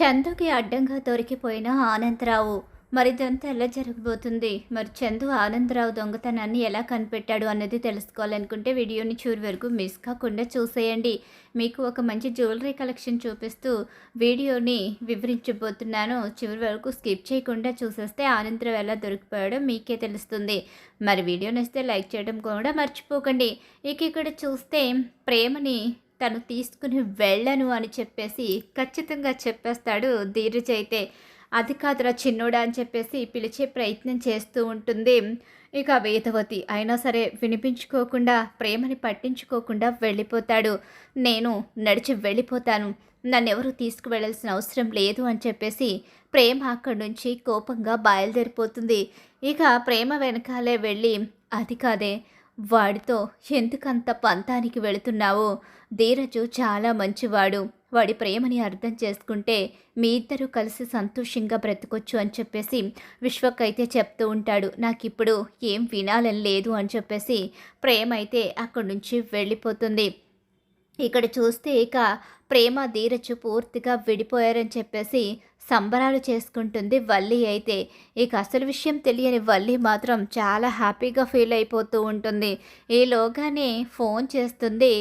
చందుకి అడ్డంగా దొరికిపోయిన ఆనందరావు. మరిదంతా ఎలా జరగబోతుంది? మరి చందు ఆనందరావు దొంగతనాన్ని ఎలా కనిపెట్టాడు అన్నది తెలుసుకోవాలనుకుంటే వీడియోని చివరి వరకు మిస్ కాకుండా చూసేయండి. మీకు ఒక మంచి జ్యువెలరీ కలెక్షన్ చూపిస్తూ వీడియోని వివరించబోతున్నాను. చివరి వరకు స్కిప్ చేయకుండా చూసేస్తే ఆనందరావు ఎలా దొరికిపోయాడో మీకే తెలుస్తుంది. మరి వీడియో నచ్చితే లైక్ చేయడం కూడా మర్చిపోకండి. ఇక్కడ చూస్తే ప్రేమని తను తీసుకుని వెళ్ళను అని చెప్పేసి ఖచ్చితంగా చెప్పేస్తాడు ధీరజ్ అయితే. అది కాదురా చిన్నోడా అని చెప్పేసి పిలిచే ప్రయత్నం చేస్తూ ఉంటుంది ఇక వేదవతి. అయినా సరే వినిపించుకోకుండా ప్రేమని పట్టించుకోకుండా వెళ్ళిపోతాడు. నేను నడిచి వెళ్ళిపోతాను, నన్నెవరూ తీసుకువెళ్ళాల్సిన అవసరం లేదు అని చెప్పేసి ప్రేమ అక్కడి నుంచి కోపంగా బయలుదేరిపోతుంది. ఇక ప్రేమ వెనకాలే వెళ్ళి, అది కాదే, వాడితో ఎందుకంత పంతానికి వెళుతున్నావు? ధీరజు చాలా మంచివాడు, వాడి ప్రేమని అర్థం చేసుకుంటే మీ ఇద్దరూ కలిసి సంతోషంగా బ్రతకొచ్చు అని చెప్పేసి విశ్వక్ అయితే చెప్తూ ఉంటాడు. నాకిప్పుడు ఏం వినాలని లేదు అని చెప్పేసి ప్రేమ అయితే అక్కడి నుంచి వెళ్ళిపోతుంది. ఇక్కడ చూస్తే ఇక ప్రేమ ధీరజు పూర్తిగా విడిపోయారని చెప్పేసి సంబరాలు చేసుకుంటుంది వల్లి అయితే. ఇక అసలు విషయం తెలియని వల్లి మాత్రం చాలా హ్యాపీగా ఫీల్ అయిపోతూ ఉంటుంది. ఈలోగానే ఫోన్ చేస్తుంది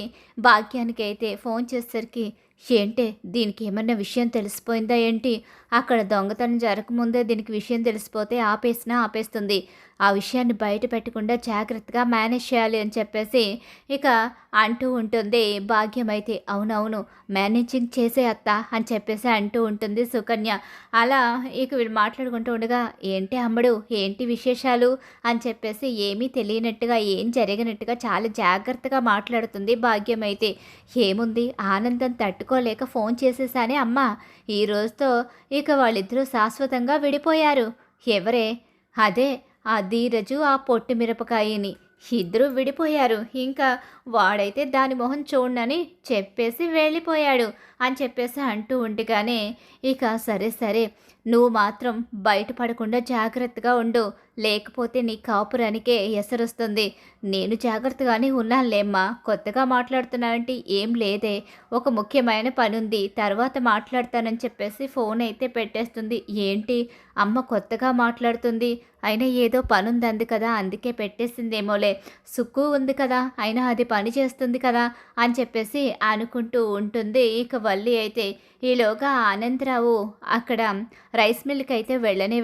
భాగ్యానికి అయితే. ఫోన్ చేసేసరికి, ఏంటే దీనికి ఏమన్నా విషయం తెలిసిపోయిందా ఏంటి? అక్కడ దొంగతనం జరగకముందే దీనికి విషయం తెలిసిపోతే ఆపేస్తుంది. ఆ విషయాన్ని బయట పెట్టకుండా జాగ్రత్తగా మేనేజ్ చేయాలి అని చెప్పేసి ఇక అంటూ ఉంటుంది భాగ్యం అయితే. అవునవును, మేనేజింగ్ చేసే అత్త అని చెప్పేసి అంటూ ఉంటుంది సుకన్య. అలా ఇక వీళ్ళు మాట్లాడుకుంటూ ఉండగా, ఏంటి అమ్మడు, ఏంటి విశేషాలు అని చెప్పేసి ఏమీ తెలియనట్టుగా, ఏం జరిగినట్టుగా చాలా జాగ్రత్తగా మాట్లాడుతుంది భాగ్యం అయితే. ఏముంది, ఆనందం తట్టుకోలేక ఫోన్ చేసేసానే అమ్మ, ఈ రోజుతో ఇక వాళ్ళిద్దరూ శాశ్వతంగా విడిపోయారు. ఎవరే? అదే ఆ ధీరజు, ఆ పొట్టి మిరపకాయని. ఇద్దరూ విడిపోయారు. ఇంకా వాడైతే దాని మొహం చూడనని చెప్పేసి వెళ్ళిపోయాడు అని చెప్పేసి అంటూ ఉండగానే ఇక సరే నువ్వు మాత్రం బయటపడకుండా జాగ్రత్తగా ఉండు, లేకపోతే నీ కాపురానికే ఎసరొస్తుంది. నేను జాగ్రత్తగానే ఉన్నానులేమ్మా, కొత్తగా మాట్లాడుతున్నానంటే ఏం లేదే, ఒక ముఖ్యమైన పని ఉంది, తర్వాత మాట్లాడతానని చెప్పేసి ఫోన్ అయితే పెట్టేస్తుంది. ఏంటి అమ్మ కొత్తగా మాట్లాడుతుంది? అయినా ఏదో పని ఉంది కదా, అందుకే పెట్టేసిందేమోలే. సుక్కు ఉంది కదా, అయినా అది పని చేస్తుంది కదా అని చెప్పేసి అనుకుంటూ ఉంటుంది ఇక వల్లి అయితే. ఈలోగా ఆనందరావు అక్కడ రైస్ మిల్కి అయితే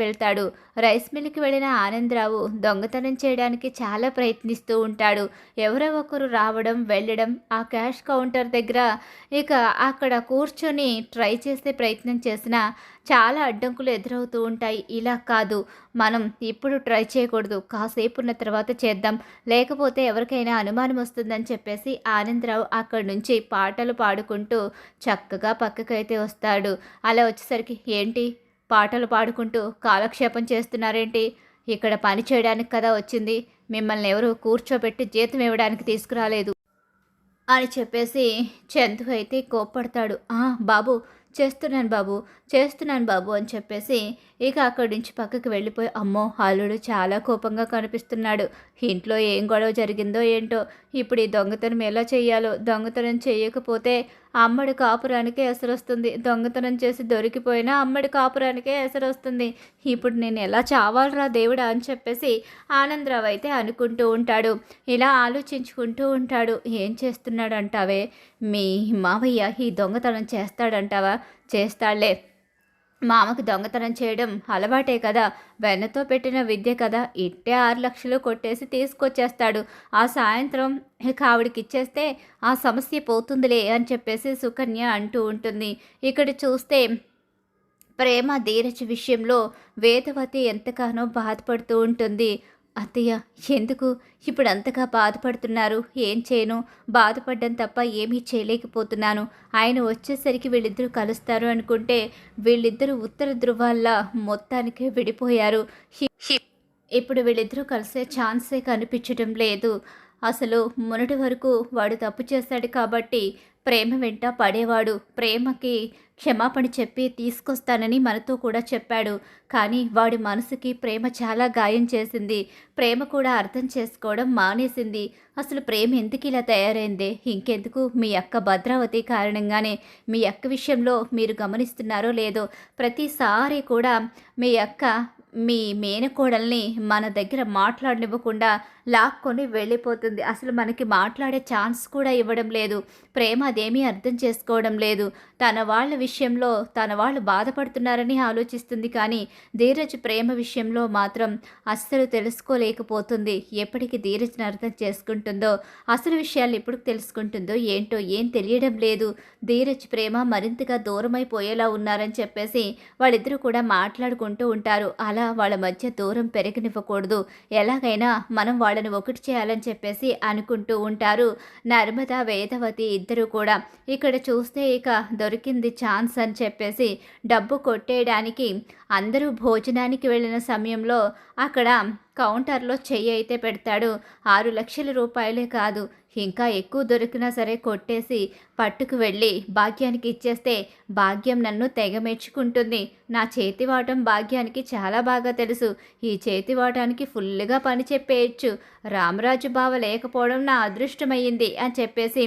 వెళ్తాడు. రైస్ మిల్కి వెళ్ళిన ఆనందరావు దొంగతనం చేయడానికి చాలా ప్రయత్నిస్తూ ఉంటాడు. ఎవరో ఒకరు రావడం వెళ్ళడం, ఆ క్యాష్ కౌంటర్ దగ్గర ఇక అక్కడ కూర్చొని ట్రై చేసే ప్రయత్నం చేసినా చాలా అడ్డంకులు ఎదురవుతూ ఉంటాయి. ఇలా కాదు, మనం ఇప్పుడు ట్రై చేయకూడదు, కాసేపు ఉన్న తర్వాత చేద్దాం, లేకపోతే ఎవరికైనా అనుమానం వస్తుందని చెప్పేసి ఆనందరావు అక్కడి నుంచి పాటలు పాడుకుంటూ చక్కగా పక్కకైతే వస్తాడు. అలా వచ్చేసరికి, ఏంటి పాటలు పాడుకుంటూ కాలక్షేపం చేస్తున్నారేంటి? ఇక్కడ పని చేయడానికి కదా వచ్చింది, మిమ్మల్ని ఎవరు కూర్చోబెట్టి జీతం ఇవ్వడానికి తీసుకురాలేదు అని చెప్పేసి చందు అయితే కోప్పడతాడు. బాబు చేస్తున్నాను బాబు అని చెప్పేసి ఇక అక్కడి నుంచి పక్కకి వెళ్ళిపోయి, అమ్మో అల్లుడు చాలా కోపంగా కనిపిస్తున్నాడు, ఇంట్లో ఏం గొడవ జరిగిందో ఏంటో, ఇప్పుడు ఈ దొంగతనం ఎలా చెయ్యాలో, దొంగతనం చేయకపోతే అమ్మడి కాపురానికే ఎసరొస్తుంది, దొంగతనం చేసి దొరికిపోయినా అమ్మడి కాపురానికే ఎసరొస్తుంది, ఇప్పుడు నేను ఎలా చావాలరా దేవుడా అని చెప్పేసి ఆనందరావు అయితే అనుకుంటూ ఉంటాడు. ఇలా ఆలోచించుకుంటూ ఉంటాడు. ఏం చేస్తున్నాడంటావే, మీ మావయ్య ఈ దొంగతనం చేస్తాడంటావా? చేస్తాడులే, మామకు దొంగతనం చేయడం అలవాటే కదా, వెన్నతో పెట్టిన విద్య కదా, ఇట్టే 6 లక్షలు కొట్టేసి తీసుకొచ్చేస్తాడు, ఆ సాయంత్రం ఇక ఆవిడకి ఇచ్చేస్తే ఆ సమస్య పోతుందిలే అని చెప్పేసి సుకన్య అంటూ ఉంటుంది. ఇక్కడ చూస్తే ప్రేమ ధీరజ్ విషయంలో వేదవతి ఎంతగానో బాధపడుతూ ఉంటుంది. అత్తయ్య, ఎందుకు ఇప్పుడు అంతగా బాధపడుతున్నారు? ఏం చేయను, బాధపడ్డం తప్ప ఏమీ చేయలేకపోతున్నాను. ఆయన వచ్చేసరికి వీళ్ళిద్దరూ కలుస్తారు అనుకుంటే వీళ్ళిద్దరూ ఉత్తర ధృవాల్లా మొత్తానికి విడిపోయారు. ఇప్పుడు వీళ్ళిద్దరూ కలిసే ఛాన్సే కనిపించడం లేదు. అసలు మొన్నటి వరకు వాడు తప్పు చేశాడు కాబట్టి ప్రేమ వెంట పడేవాడు. ప్రేమకి క్షమాపణ చెప్పి తీసుకొస్తానని మనతో కూడా చెప్పాడు. కానీ వాడి మనసుకి ప్రేమ చాలా గాయం చేసింది. ప్రేమ కూడా అర్థం చేసుకోవడం మానేసింది. అసలు ప్రేమ ఎందుకు ఇలా తయారైందే? ఇంకెందుకు మీ అక్క భద్రావతి కారణంగానే. మీ అక్క విషయంలో మీరు గమనిస్తున్నారో లేదో, ప్రతిసారి కూడా మీ అక్క మీ మేనకోడల్ని మన దగ్గర మాట్లాడనివ్వకుండా లాక్కొని వెళ్ళిపోతుంది. అసలు మనకి మాట్లాడే ఛాన్స్ కూడా ఇవ్వడం లేదు. ప్రేమ అదేమీ అర్థం చేసుకోవడం లేదు. తన వాళ్ళ విషయంలో తన వాళ్ళు బాధపడుతున్నారని ఆలోచిస్తుంది, కానీ ధీరజ్ ప్రేమ విషయంలో మాత్రం అస్సలు తెలుసుకోలేకపోతుంది. ఎప్పటికి ధీరజ్ని అర్థం చేసుకుంటుందో, అసలు విషయాలు ఎప్పుడు తెలుసుకుంటుందో ఏంటో ఏం తెలియడం లేదు. ధీరజ్ ప్రేమ మరింతగా దూరమైపోయేలా ఉన్నారని చెప్పేసి వాళ్ళిద్దరూ కూడా మాట్లాడుకుంటూ ఉంటారు. అలా వాళ్ళ మధ్య దూరం పెరగనివ్వకూడదు, ఎలాగైనా మనం వాళ్ళని ఒకటి చేయాలని చెప్పేసి అనుకుంటూ ఉంటారు నర్మదా, వేదవతి ఇద్దరు కూడా. ఇక్కడ చూస్తే ఇక దొరికింది ఛాన్స్ అని చెప్పేసి డబ్బు కొట్టేయడానికి అందరూ భోజనానికి వెళ్ళిన సమయంలో అక్కడ కౌంటర్లో చెయ్యి అయితే పెడతాడు. 6 లక్షల రూపాయలే కాదు, ఇంకా ఎక్కువ దొరికినా సరే కొట్టేసి పట్టుకు వెళ్ళి భాగ్యానికి ఇచ్చేస్తే భాగ్యం నన్ను తెగ మెచ్చుకుంటుంది. నా చేతివాటం భాగ్యానికి చాలా బాగా తెలుసు. ఈ చేతివాటానికి ఫుల్గా పని చెప్పేయచ్చు. రామరాజు బావ లేకపోవడం నా అదృష్టమయ్యింది అని చెప్పేసి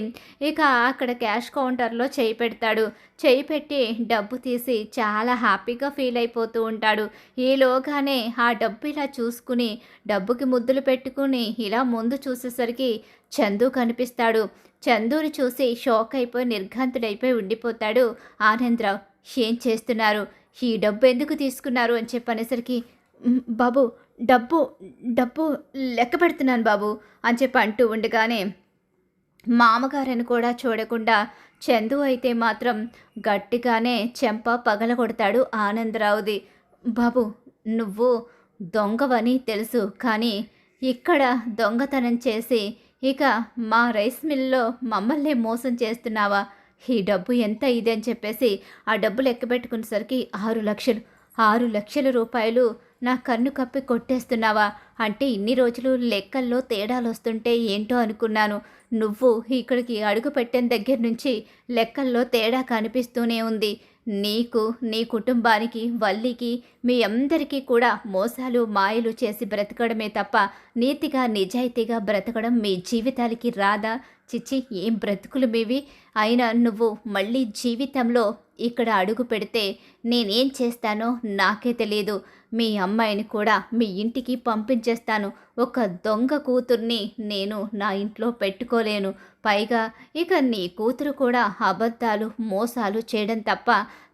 ఇక అక్కడ క్యాష్ కౌంటర్లో చేయి పెడతాడు. చేయి పెట్టి డబ్బు తీసి చాలా హ్యాపీగా ఫీల్ అయిపోతూ ఉంటాడు. ఈలోగానే ఆ డబ్బు ఇలా చూసుకుని డబ్బుకి ముద్దులు పెట్టుకుని ఇలా ముందు చూసేసరికి చందు కనిపిస్తాడు. చందుని చూసి షాక్ అయిపోయి నిర్ఘాంతుడైపోయి ఉండిపోతాడు ఆనందరావు. ఏం చేస్తున్నారు? ఈ డబ్బు ఎందుకు తీసుకున్నారు అని చెప్పనేసరికి బాబు డబ్బు డబ్బు లెక్క పెడుతున్నాను బాబు అని చెప్పి అంటూ ఉండగానే మామగారని కూడా చూడకుండా చందు అయితే మాత్రం గట్టిగానే చెంప పగలగొడతాడు ఆనందరావుది. బాబు నువ్వు దొంగవని తెలుసు, కానీ ఇక్కడ దొంగతనం చేసి ఇక మా రైస్ మిల్లో మమ్మల్ని మోసం చేస్తున్నావా? ఈ డబ్బు ఎంత ఇది అని చెప్పేసి ఆ డబ్బు లెక్క పెట్టుకునేసరికి 6 లక్షలు. 6 లక్షల రూపాయలు నా కన్ను కప్పి కొట్టేస్తున్నావా? అంటే ఇన్ని రోజులు లెక్కల్లో తేడాలు వస్తుంటే ఏంటో అనుకున్నాను. నువ్వు ఇక్కడికి అడుగు పెట్టిన దగ్గర నుంచి లెక్కల్లో తేడా కనిపిస్తూనే ఉంది. నీకు, నీ కుటుంబానికి, వల్లికి, మీ అందరికీ కూడా మోసాలు మాయలు చేసి బ్రతకడమే తప్ప నీతిగా నిజాయితీగా బ్రతకడం మీ జీవితాలకి రాదా? చిచ్చి, ఏం బ్రతుకులు మీవి! అయినా నువ్వు మళ్ళీ జీవితంలో ఇక్కడ అడుగు పెడితే నేనేం చేస్తానో నాకే తెలియదు. మీ అమ్మాయిని కూడా మీ ఇంటికి పంపించేస్తాను. ఒక దొంగ కూతుర్ని నేను నా ఇంట్లో పెట్టుకోలేను. పైగా ఇక నీ కూతురు కూడా అబద్ధాలు మోసాలు చేయడం తప్ప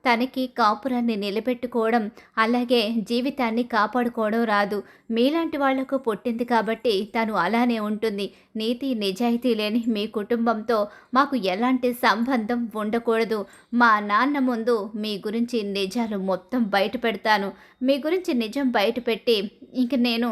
తనకి కాపురాన్ని నిలబెట్టుకోవడం, అలాగే జీవితాన్ని కాపాడుకోవడం రాదు. మీలాంటి వాళ్లకు పుట్టింది కాబట్టి తను అలానే ఉంటుంది. నీతి నిజాయితీ లేని మీ కుటుంబంతో మాకు ఎలాంటి సంబంధం ఉండకూడదు. మా నాన్న ముందు మీ గురించి నిజాలు మొత్తం బయట పెడతాను. మీ గురించి నిజం బయట పెట్టి ఇంక నేను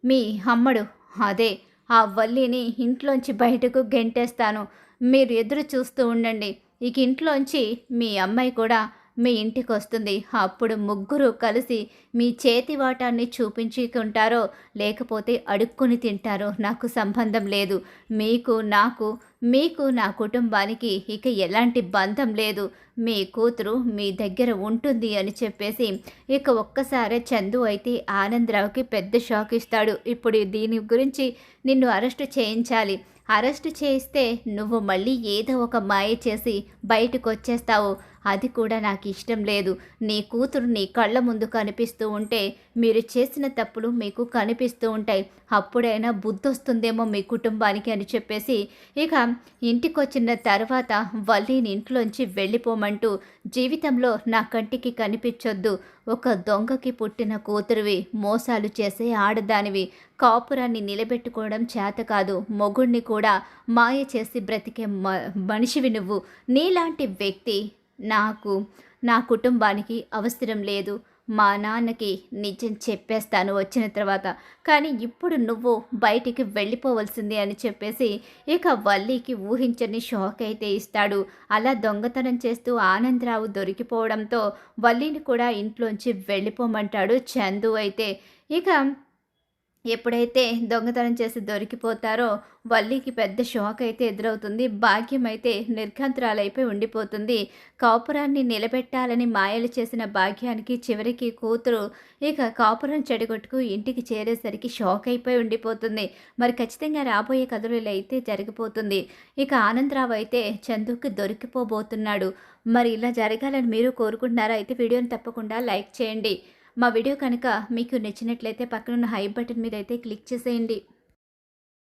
మీ అమ్మడు, అదే ఆ వల్లిని ఇంట్లోంచి బయటకు గెంటేస్తాను. మీరు ఎదురు చూస్తూ ఉండండి. ఇక ఇంట్లోంచి మీ అమ్మాయి కూడా మీ ఇంటికి వస్తుంది. అప్పుడు ముగ్గురు కలిసి మీ చేతి వాటాన్ని చూపించుకుంటారో లేకపోతే అడుక్కుని తింటారో నాకు సంబంధం లేదు. మీకు నా కుటుంబానికి ఇక ఎలాంటి బంధం లేదు. మీ కూతురు మీ దగ్గర ఉంటుంది అని చెప్పేసి ఇక ఒక్కసారే చందు అయితే ఆనందరావుకి పెద్ద షాక్ ఇస్తాడు. ఇప్పుడు దీని గురించి నిన్ను అరెస్టు చేయించాలి. అరెస్టు చేయిస్తే నువ్వు మళ్ళీ ఏదో ఒక మాయ చేసి బయటకు వచ్చేస్తావు. అది కూడా నాకు ఇష్టం లేదు. నీ కూతురు నీ కళ్ళ ముందు కనిపిస్తూ ఉంటే మీరు చేసిన తప్పులు మీకు కనిపిస్తూ ఉంటాయి. అప్పుడైనా బుద్ధి వస్తుందేమో మీ కుటుంబానికి అని చెప్పేసి ఇక ఇంటికి వచ్చిన తర్వాత వల్లిని ఇంట్లోంచి వెళ్ళిపోమంటూ, జీవితంలో నా కంటికి కనిపించొద్దు. ఒక దొంగకి పుట్టిన కూతురువి, మోసాలు చేసే ఆడదానివి, కాపురాన్ని నిలబెట్టుకోవడం చేత కాదు, మొగుణ్ణి కూడా మాయ చేసి బ్రతికే మనిషివి నువ్వు. నీలాంటి వ్యక్తి నాకు, నా కుటుంబానికి అవసరం లేదు. మా నాన్నకి నిజం చెప్పేస్తాను వచ్చిన తర్వాత, కానీ ఇప్పుడు నువ్వు బయటికి వెళ్ళిపోవలసింది అని చెప్పేసి ఇక వల్లికి ఊహించని షాక్ అయితే ఇస్తాడు. అలా దొంగతనం చేస్తూ ఆనందరావు దొరికిపోవడంతో వల్లిని కూడా ఇంట్లోంచి వెళ్ళిపోమంటాడు చందు అయితే. ఇక ఎప్పుడైతే దొంగతనం చేసి దొరికిపోతారో వల్లికి పెద్ద షాక్ అయితే ఎదురవుతుంది. భాగ్యం అయితే నిర్ఘాంతరాలైపోయి ఉండిపోతుంది. కాపురాన్ని నిలబెట్టాలని మాయలు చేసిన భాగ్యానికి చివరికి కూతురు ఇక కాపురం చెడగొట్టుకు ఇంటికి చేరేసరికి షాక్ అయిపోయి ఉండిపోతుంది. మరి ఖచ్చితంగా రాబోయే కథలు ఇలా అయితే జరిగిపోతుంది. ఇక ఆనందరావు అయితే చందుకి దొరికిపోబోతున్నాడు. మరి ఇలా జరగాలని మీరు కోరుకుంటున్నారా? అయితే వీడియోని తప్పకుండా లైక్ చేయండి. మా వీడియో కనుక మీకు నచ్చినట్లయితే పక్కనున్న హై బటన్ మీద అయితే క్లిక్ చేసేయండి.